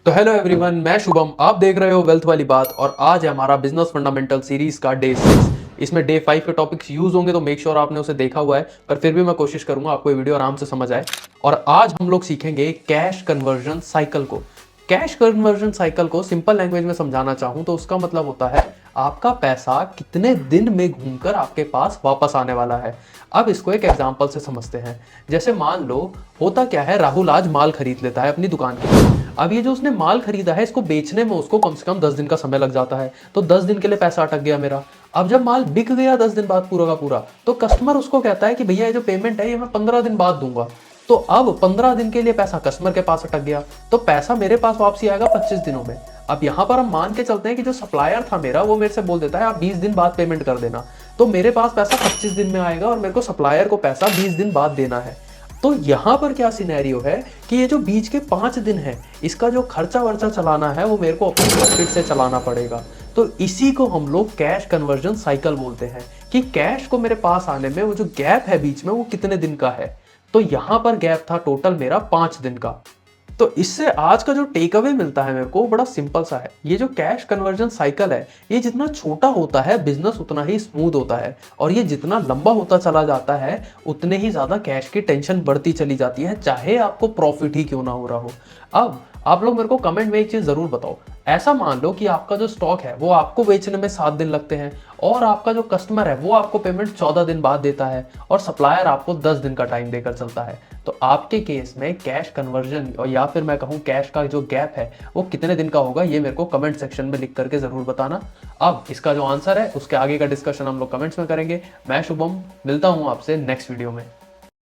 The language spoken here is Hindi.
तो हेलो एवरीवन, मैं शुभम। आप देख रहे हो वेल्थ वाली बात और आज है हमारा बिजनेस फंडामेंटल सीरीज का डे 6। इसमें डे 5 के टॉपिक्स यूज होंगे तो मेक श्योर आपने उसे देखा हुआ है, पर फिर भी मैं कोशिश करूंगा आपको ये वीडियो आराम से समझ आए। और आज हम लोग सीखेंगे कैश कन्वर्जन साइकिल को। कैश कन्वर्जन साइकिल को सिंपल लैंग्वेज में समझाना चाहूं तो उसका मतलब होता है आपका पैसा कितने दिन में घूमकर आपके पास वापस आने वाला है। अब इसको एक एग्जांपल से समझते हैं। जैसे मान लो, होता क्या है, राहुल आज माल खरीद लेता है अपनी दुकान के लिए। अब ये जो उसने माल खरीदा है, इसको बेचने में उसको कम से कम 10 दिन का समय लग जाता है, तो 10 दिन के लिए पैसा अटक गया मेरा। अब जब माल बिक गया 10 दिन बाद पूरा का पूरा, तो कस्टमर उसको कहता है कि भैया ये जो पेमेंट है ये मैं 15 दिन बाद दूंगा। तो अब 15 दिन के लिए पैसा कस्टमर के पास अटक गया, तो पैसा मेरे पास वापसी आएगा 25 दिनों में। अब यहां पर हम मान के चलते हैं कि जो सप्लायर था मेरा, वो मेरे से बोल देता है आप 20 दिन बाद पेमेंट कर देना, तो मेरे पास पैसा 25 दिन में आएगा और मेरे को सप्लायर को पैसा 20 दिन बाद देना है। तो यहां पर क्या सिनेरियो है कि ये जो बीच के 5 दिन है, इसका जो खर्चा वर्चा चलाना है वो मेरे को अपने प्रॉफिट से चलाना पड़ेगा। तो इसी को हम लोग कैश कन्वर्जन साइकिल बोलते हैं कि कैश को मेरे पास आने में वो जो गैप है बीच में, वो कितने दिन का है। तो यहां पर गैप था टोटल मेरा 5 दिन का। तो इससे आज का जो टेक अवे मिलता है मेरे को, बड़ा सिंपल सा है। ये जो कैश कन्वर्जन साइकिल है, ये जितना छोटा होता है बिजनेस उतना ही स्मूथ होता है, और ये जितना लंबा होता चला जाता है उतने ही ज्यादा कैश की टेंशन बढ़ती चली जाती है, चाहे आपको प्रॉफिट ही क्यों ना हो रहा हो। अब आप लोग मेरे को कमेंट में एक चीज जरूर बताओ। ऐसा मान लो कि आपका जो स्टॉक है वो आपको बेचने में 7 दिन लगते हैं, और आपका जो कस्टमर है वो आपको पेमेंट 14 दिन बाद देता है, और सप्लायर आपको 10 दिन का टाइम देकर चलता है। तो आपके केस में कैश कन्वर्जन, और या फिर मैं कहूँ कैश का जो गैप है, वो कितने दिन का होगा, ये मेरे को कमेंट सेक्शन में लिख करके जरूर बताना। अब इसका जो आंसर है उसके आगे का डिस्कशन हम लोग कमेंट्स में करेंगे। मैं शुभम, मिलता हूँ आपसे नेक्स्ट वीडियो में।